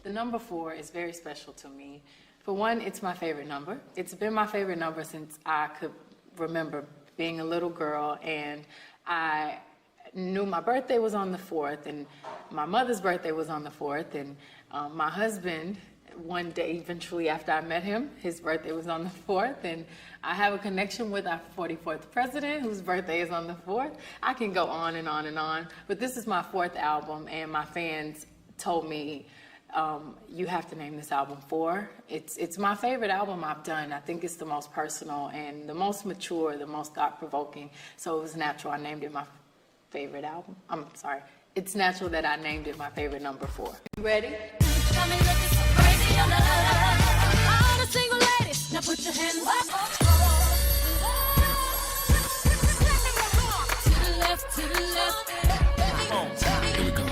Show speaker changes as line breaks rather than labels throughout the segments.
The number 4 is very special to me. For one, it's my favorite number. It's been my favorite number since I could remember being a little girl, and I knew my birthday was on the 4th, and my mother's birthday was on the 4th, and my husband, one day eventually after I met him, his birthday was on the 4th, and I have a connection with our 44th president whose birthday is on the 4th. I can go on and on and on, but this is my 4th album, and my fans told me, you have to name this album 4. It's my favorite album I've done. I think it's the most personal and the most mature, the most thought-provoking, so it was natural I named it my favorite album. I'm sorry. It's natural that I named it my favorite number 4. You ready? Now put your hands up. To the left, to the left. Here we go.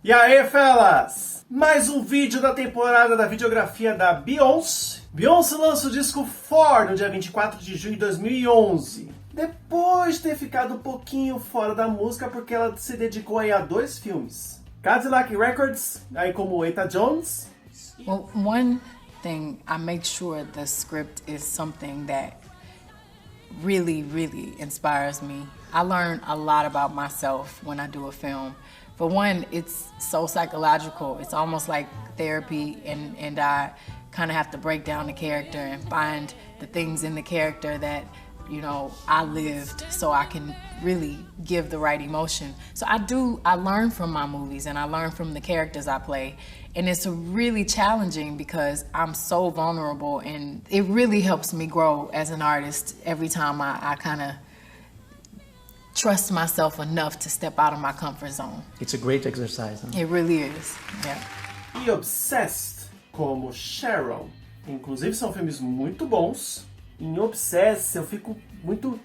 E aí, fellas? Mais um vídeo da temporada da videografia da Beyoncé. Beyoncé lança o disco 4 no dia 24 de junho de 2011. Depois de ter ficado um pouquinho fora da música porque ela se dedicou aí a 2 filmes. Cadillac Records, aí como Eta Jones.
Well, one thing, I make sure the script is something that really, really inspires me. I learn a lot about myself when I do a film. For one, it's so psychological. It's almost like therapy, and I kind of have to break down the character and find the things in the character that, you know, I lived so I can really give the right emotion. So I learn from my movies and I learn from the characters I play. And it's really challenging because I'm so vulnerable, and it really helps me grow as an artist every time I kind of trust myself enough to step out of my comfort zone.
It's a great exercise. Huh?
It really is, yeah.
E Obsessed, como Sharon. Inclusive são filmes muito bons. Em Obsessed eu fico muito...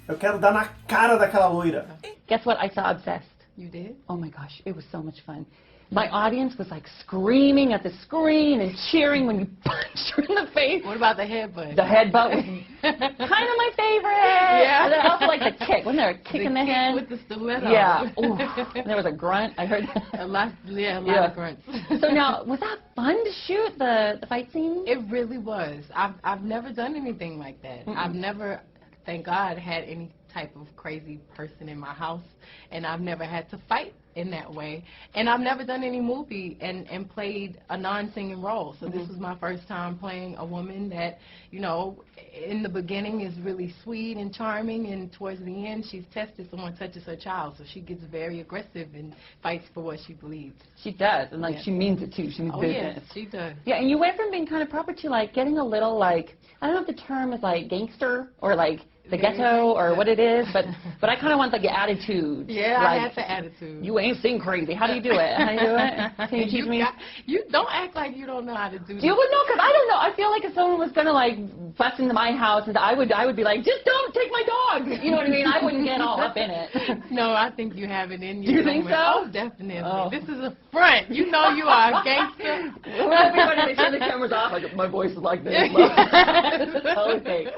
Eu quero dar na cara daquela loira.
Guess what? I saw Obsessed.
You did?
Oh my gosh, it was so much fun. My audience was like screaming at the screen and cheering when you punched her in the face.
What about the headbutt?
The headbutt was kind of my favorite.
Yeah.
And then I also like the kick. Wasn't there a kick in the head?
With the stiletto.
Yeah. Ooh. And there was a grunt. I heard
a lot of grunts.
So now, was that fun to shoot the fight scene?
It really was. I've never done anything like that. I've never, thank God, had any type of crazy person in my house, and I've never had to fight in that way, and I've never done any movie and played a non-singing role, so this was my first time playing a woman that, you know, in the beginning is really sweet and charming, and towards the end she's tested. Someone touches her child, so she gets very aggressive and fights for what she believes.
She does, and like
Yeah.
she means it too. She means business.
Yes, she does.
Yeah, and you went from being kind of proper to like getting a little like, I don't know if the term is like gangster or like the ghetto or what it is, but I kind of want like the attitude.
Yeah,
like,
I had the attitude.
You ain't sing crazy. How do you do it? How do you do it? Can you teach me?
You don't act like you don't know how to do
You would know, because I don't know. I feel like if someone was gonna like bust into my house, and I would be like, just don't take my dog. You know what I mean? I wouldn't get all up in it.
No, I think you have it in you.
Do you think so?
Oh, definitely.
Oh.
This is a front. You know you are a gangster.
Everybody, they turn the cameras off. Like, my voice is like this. Totally fake.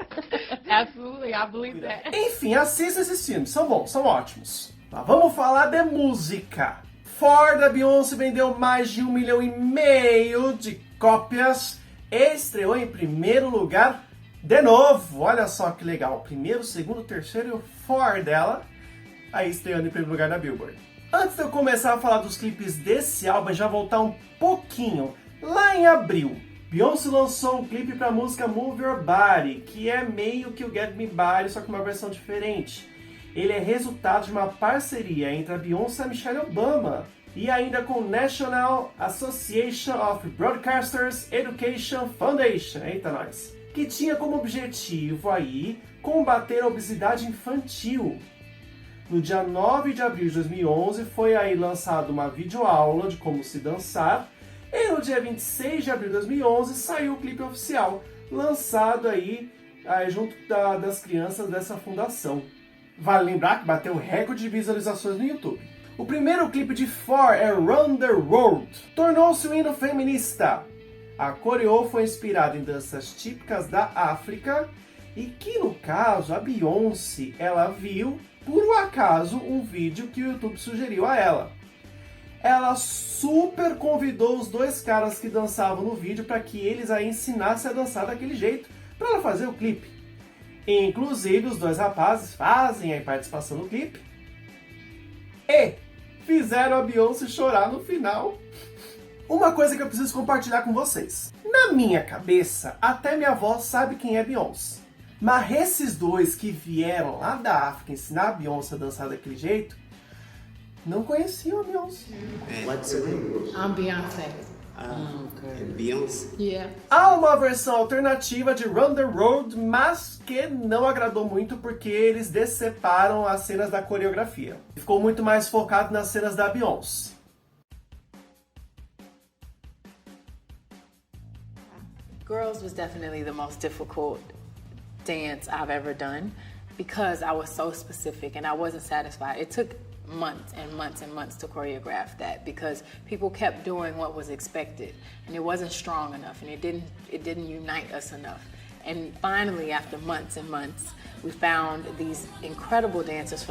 Absolutely, I believe that.
Enfim, assista esses filmes, são bons, são ótimos. Mas vamos falar de música. Ford da Beyoncé vendeu mais de 1,5 milhão de cópias e estreou em primeiro lugar de novo. Olha só que legal, primeiro, segundo, terceiro e o Ford dela, aí estreando em primeiro lugar na Billboard. Antes de eu começar a falar dos clipes desse álbum, já voltar um pouquinho. Lá em abril, Beyoncé lançou um clipe para a música Move Your Body, que é meio que o Get Me Body, só que uma versão diferente. Ele é resultado de uma parceria entre a Beyoncé e a Michelle Obama, e ainda com o National Association of Broadcasters Education Foundation, eita nós, que tinha como objetivo aí combater a obesidade infantil. No dia 9 de abril de 2011 foi aí lançada uma videoaula de como se dançar, e no dia 26 de abril de 2011 saiu o clipe oficial, lançado aí junto das crianças dessa fundação. Vale lembrar que bateu recorde de visualizações no YouTube. O primeiro clipe de For é Run the World. Tornou-se um hino feminista. A coreô foi inspirada em danças típicas da África e que, no caso, a Beyoncé, ela viu, por um acaso, um vídeo que o YouTube sugeriu a ela. Ela super convidou os dois caras que dançavam no vídeo para que eles a ensinassem a dançar daquele jeito, para ela fazer o clipe. Inclusive, os dois rapazes fazem a participação no clipe e fizeram a Beyoncé chorar no final. Uma coisa que eu preciso compartilhar com vocês. Na minha cabeça, até minha avó sabe quem é Beyoncé. Mas esses dois que vieram lá da África ensinar a Beyoncé a dançar daquele jeito, não conheciam a Beyoncé.
What's your name?
I'm Beyoncé.
Beyoncé?
Yeah.
Há uma versão alternativa de Run the Road, mas que não agradou muito porque eles deceparam as cenas da coreografia. Ficou muito mais focado nas cenas da Beyoncé.
Girls was definitely the most difficult dance I've ever done because I was so specific and I wasn't satisfied. It took months and months and months to choreograph that because people kept doing what was expected and it wasn't strong enough and it didn't unite us enough. And finally, after months and months, we found these incredible dancers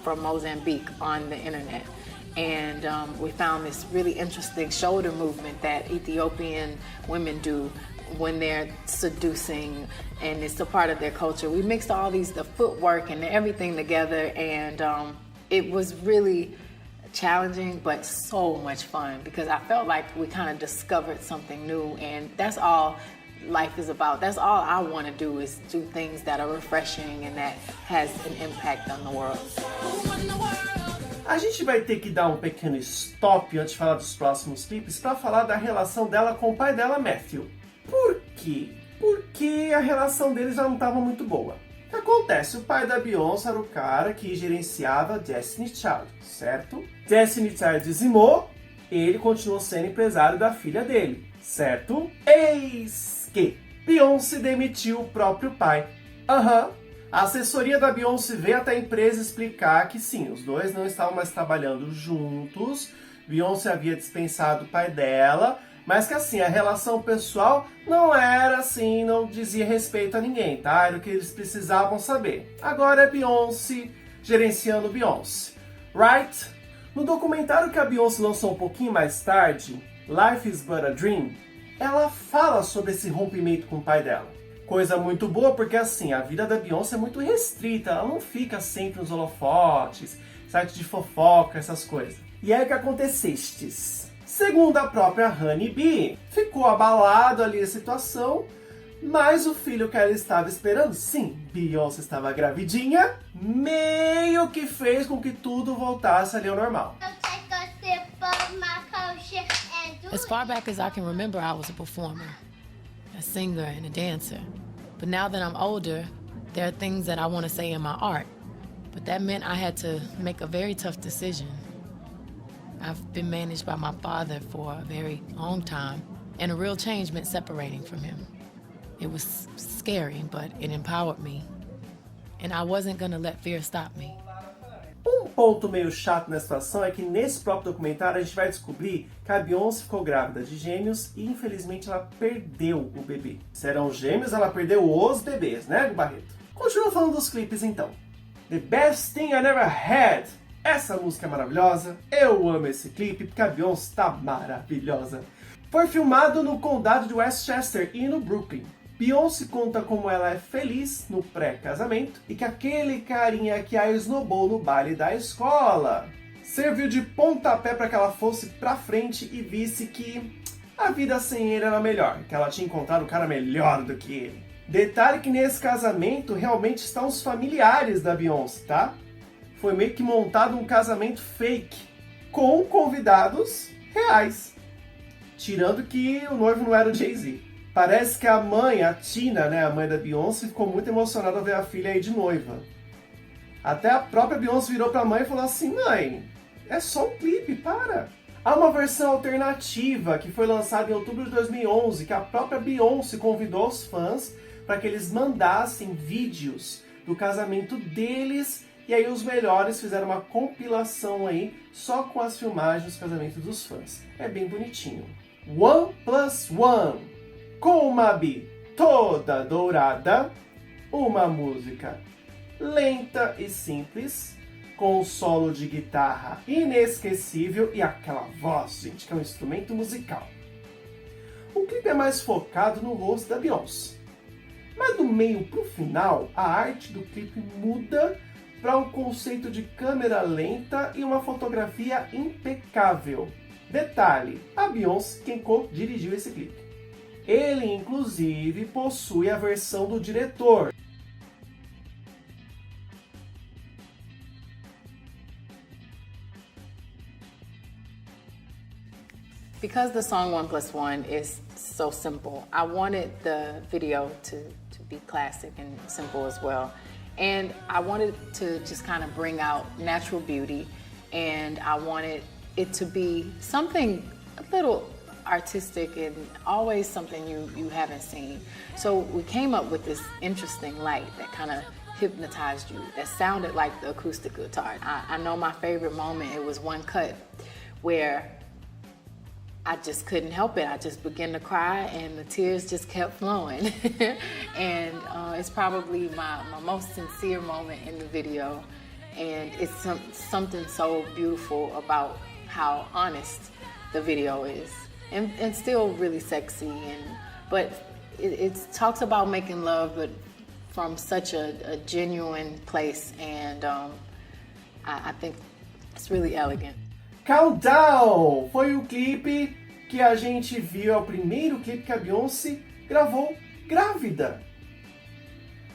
from Mozambique on the internet. And we found this really interesting shoulder movement that Ethiopian women do when they're seducing, and it's a part of their culture. We mixed all the footwork and everything together, and it was really challenging, but so much fun because I felt like we kind of discovered something new, and that's all life is about. That's all I want to do is do things that are refreshing and that has an impact on the world.
A gente vai ter que dar um pequeno stop antes de falar dos próximos clipes para falar da relação dela com o pai dela, Matthew. Por quê? Porque a relação deles já não estava muito boa. O que acontece? O pai da Beyoncé era o cara que gerenciava Destiny Child, certo? Destiny Child dizimou, ele continuou sendo empresário da filha dele, certo? Eis que Beyoncé demitiu o próprio pai. A assessoria da Beyoncé veio até a empresa explicar que sim, os dois não estavam mais trabalhando juntos, Beyoncé havia dispensado o pai dela, mas que assim, a relação pessoal não era assim, não dizia respeito a ninguém, tá? Era o que eles precisavam saber. Agora é Beyoncé gerenciando Beyoncé, right? No documentário que a Beyoncé lançou um pouquinho mais tarde, Life is But a Dream, ela fala sobre esse rompimento com o pai dela. Coisa muito boa, porque assim, a vida da Beyoncé é muito restrita, ela não fica sempre nos holofotes, site de fofoca, essas coisas. E aí o que acontecestes? Segundo a própria Honey Bee, ficou abalado ali a situação, mas o filho que ela estava esperando, sim, Beyoncé estava gravidinha, meio que fez com que tudo voltasse ali ao normal.
As far back as I can remember, I was a performer, a singer and a dancer. But now that I'm older, there are things that I want to say in my art. But that meant I had to make a very tough decision. I've been managed by my father for a very long time, and a real change meant separating from him. It was scary, but it empowered me. And I wasn't gonna let fear stop me.
Um ponto meio chato na situação é que nesse próprio documentário a gente vai descobrir que a Beyoncé ficou grávida de gêmeos e infelizmente ela perdeu o bebê. Se eram gêmeos, ela perdeu os bebês, né, Barreto? Continua falando dos clipes então. The Best Thing I Never Had. Essa música é maravilhosa, eu amo esse clipe porque a Beyoncé tá maravilhosa. Foi filmado no condado de Westchester e no Brooklyn. Beyoncé conta como ela é feliz no pré-casamento e que aquele carinha que a esnobou no baile da escola serviu de pontapé para que ela fosse pra frente e visse que a vida sem ele era melhor, que ela tinha encontrado um cara melhor do que ele. Detalhe que nesse casamento realmente estão os familiares da Beyoncé, tá? Foi meio que montado um casamento fake, com convidados reais. Tirando que o noivo não era o Jay-Z. Parece que a mãe, a Tina, né, a mãe da Beyoncé, ficou muito emocionada ao ver a filha aí de noiva. Até a própria Beyoncé virou pra mãe e falou assim, mãe, é só um clipe, para. Há uma versão alternativa que foi lançada em outubro de 2011, que a própria Beyoncé convidou os fãs para que eles mandassem vídeos do casamento deles. E aí os melhores fizeram uma compilação aí só com as filmagens dos casamentos dos fãs. É bem bonitinho. 1+1, com uma bi toda dourada, uma música lenta e simples, com um solo de guitarra inesquecível e aquela voz, gente, que é um instrumento musical. O clipe é mais focado no rosto da Beyoncé. Mas do meio pro final, a arte do clipe muda para um conceito de câmera lenta e uma fotografia impecável. Detalhe, a Beyoncé quem dirigiu esse clipe. Ele, inclusive, possui a versão do diretor.
Because the song 1+1 is so simple, I wanted the video to be classic and simple as well. And I wanted to just kind of bring out natural beauty, and I wanted it to be something a little artistic and always something you haven't seen. So we came up with this interesting light that kind of hypnotized you, that sounded like the acoustic guitar. I know my favorite moment, it was one cut where I just couldn't help it. I just began to cry and the tears just kept flowing. And it's probably my most sincere moment in the video. And it's something so beautiful about how honest the video is. And still really sexy. But it talks about making love, but from such a genuine place. And I think it's really elegant.
Countdown! Foi o clipe que a gente viu, é o primeiro clipe que a Beyoncé gravou grávida.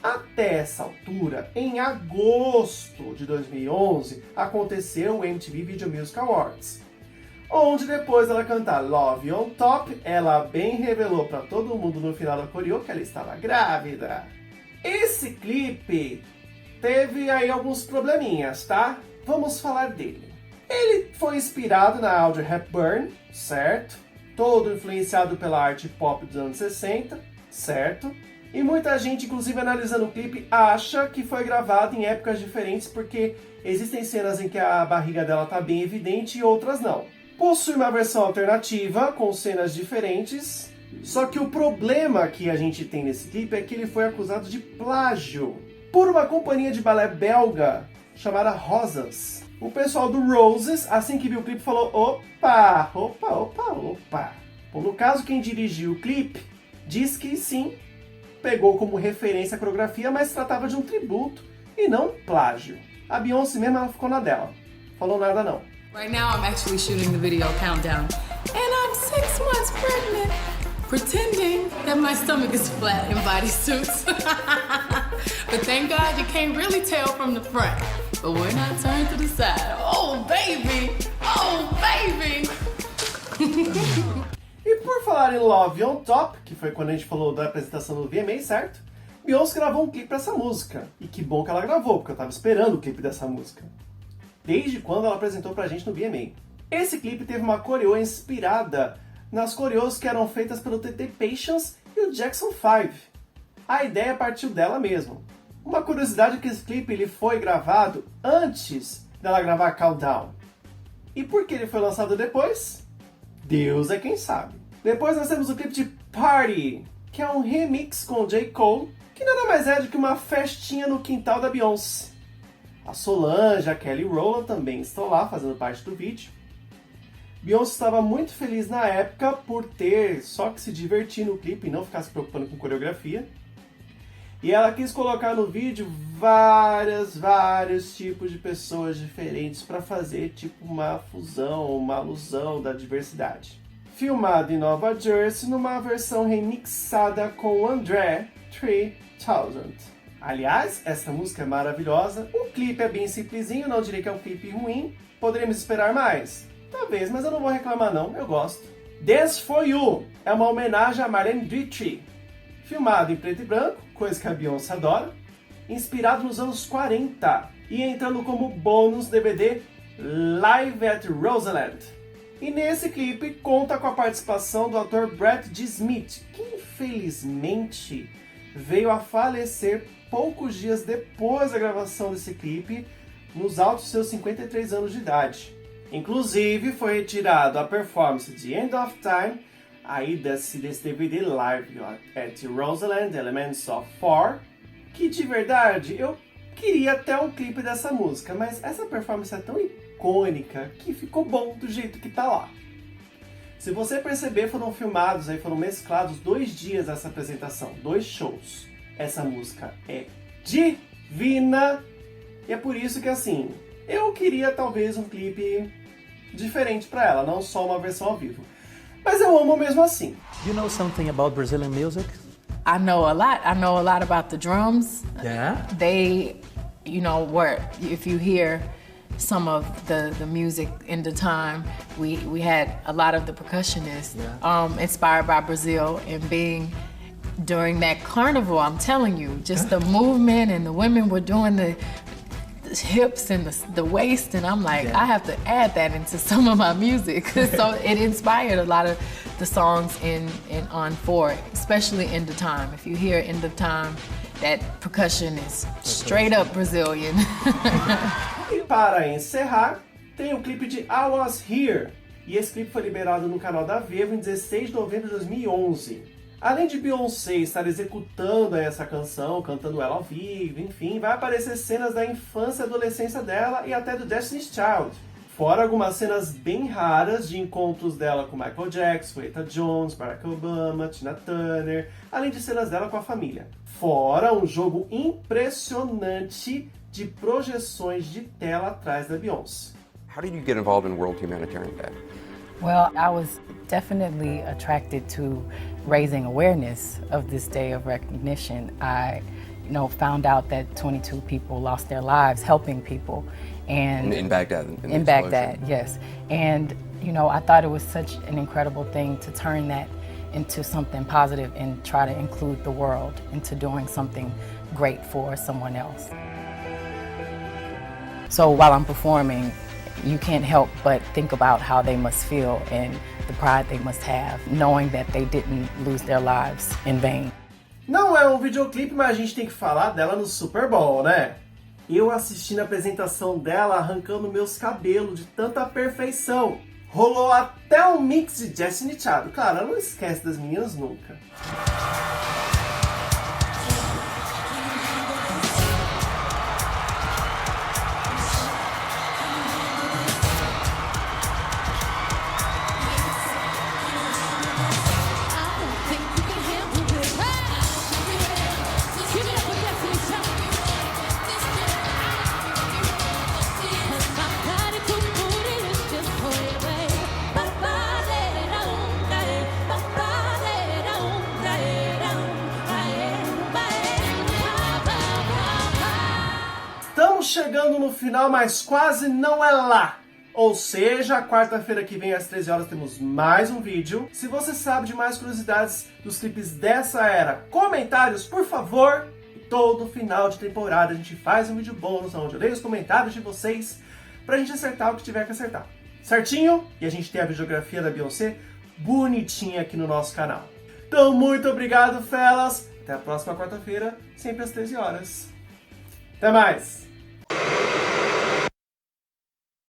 Até essa altura, em agosto de 2011, aconteceu o MTV Video Music Awards, onde depois dela cantar Love on Top, ela bem revelou para todo mundo no final da coreo que ela estava grávida. Esse clipe teve aí alguns probleminhas, tá? Vamos falar dele. Ele foi inspirado na Audrey Hepburn, certo? Todo influenciado pela arte pop dos anos 60, certo? E muita gente, inclusive analisando o clipe, acha que foi gravado em épocas diferentes porque existem cenas em que a barriga dela tá bem evidente e outras não. Possui uma versão alternativa com cenas diferentes, só que o problema que a gente tem nesse clipe é que ele foi acusado de plágio por uma companhia de balé belga chamada Rosas. O pessoal do Roses, assim que viu o clipe, falou opa. Bom, no caso, quem dirigiu o clipe diz que sim, pegou como referência a coreografia, mas tratava de um tributo e não um plágio. A Beyoncé mesmo, ela ficou na dela. Falou nada não.
Right now I'm actually shooting the video Countdown. And I'm 6 months pregnant, pretending that my stomach is flat in bodysuits. But thank God you can't really tell from the front. But when I turn to the side, oh baby, oh baby.
E por falar em Love on Top, que foi quando a gente falou da apresentação do VMA, certo? Beyoncé gravou um clipe pra essa música. E que bom que ela gravou, porque eu tava esperando o clipe dessa música. Desde quando ela apresentou pra gente no VMA. Esse clipe teve uma coreo inspirada nas coreos que eram feitas pelo TT Patience e o Jackson 5. A ideia partiu dela mesmo. Uma curiosidade é que esse clipe ele foi gravado antes dela gravar Countdown. E por que ele foi lançado depois? Deus é quem sabe. Depois nós temos o clipe de Parte, que é um remix com J. Cole, que nada mais é do que uma festinha no quintal da Beyoncé. A Solange, a Kelly Rowland também estão lá fazendo parte do vídeo. Beyoncé estava muito feliz na época por ter só que se divertir no clipe e não ficar se preocupando com coreografia. E ela quis colocar no vídeo vários tipos de pessoas diferentes para fazer tipo uma fusão, uma alusão da diversidade. Filmado em Nova Jersey numa versão remixada com André 3000. Aliás, essa música é maravilhosa, o clipe é bem simplesinho, não direi que é um clipe ruim, poderíamos esperar mais? Talvez, mas eu não vou reclamar não, eu gosto. Dance For You é uma homenagem a Marlene Dietrich, filmado em preto e branco, coisa que a Beyoncé adora, inspirado nos anos 40 e entrando como bônus DVD Live at Roseland. E nesse clipe conta com a participação do ator Brett D. Smith, que infelizmente veio a falecer poucos dias depois da gravação desse clipe, nos altos seus 53 anos de idade. Inclusive foi retirado a performance de End of Time aí desse DVD Live at Roseland Elements of 4, que de verdade eu queria até um clipe dessa música, mas essa performance é tão icônica que ficou bom do jeito que tá lá. Se você perceber, foram filmados, foram mesclados 2 dias essa apresentação, 2 shows. Essa música é divina e é por isso que, assim, eu queria talvez um clipe diferente pra ela, não só uma versão ao vivo. Mas eu amo mesmo assim.
You know something about Brazilian music?
I know a lot. I know a lot about the drums.
Yeah?
They, you know, if you hear some of the music in the time, we had a lot of the percussionists inspired by Brazil, and being during that carnival, I'm telling you, just the movement, and the women were doing the hips and the waist, and I'm like, I have to add that into some of my music. So it inspired a lot of the songs on 4, especially End of Time. If you hear End of Time, that percussion is straight up Brazilian.
E para encerrar, tem o clipe de I Was Here. E esse clipe foi liberado no canal da Vevo em 16 de novembro de 2011. Além de Beyoncé estar executando essa canção, cantando ela ao vivo, enfim, vai aparecer cenas da infância e adolescência dela e até do Destiny's Child. Fora algumas cenas bem raras de encontros dela com Michael Jackson, Eta Jones, Barack Obama, Tina Turner, além de cenas dela com a família. Fora um jogo impressionante de projeções de tela atrás da Beyoncé.
How did you get involved in World Humanitarian Day?
Well, I was definitely attracted to raising awareness of this day of recognition. I, found out that 22 people lost their lives helping people, and
in Baghdad.
In Baghdad, yes. And I thought it was such an incredible thing to turn that into something positive and try to include the world into doing something great for someone else. So while I'm performing, you can't help but think about how they must feel and the pride they must have, knowing that they didn't lose their lives in vain.
Não é um videoclipe, mas a gente tem que falar dela no SuperBowl, né? Eu assistindo a apresentação dela, arrancando meus cabelos de tanta perfeição. Rolou até um mix de Destiny Child. Claro, ela não esquece das meninas nunca. Chegando no final, mas quase não é lá. Ou seja, quarta-feira que vem às 13 horas temos mais um vídeo. Se você sabe de mais curiosidades dos clipes dessa era, comentários, por favor. Todo final de temporada a gente faz um vídeo bônus onde eu leio os comentários de vocês pra gente acertar o que tiver que acertar. Certinho? E a gente tem a videografia da Beyoncé bonitinha aqui no nosso canal. Então, muito obrigado, fellas. Até a próxima quarta-feira, sempre às 13 horas. Até mais!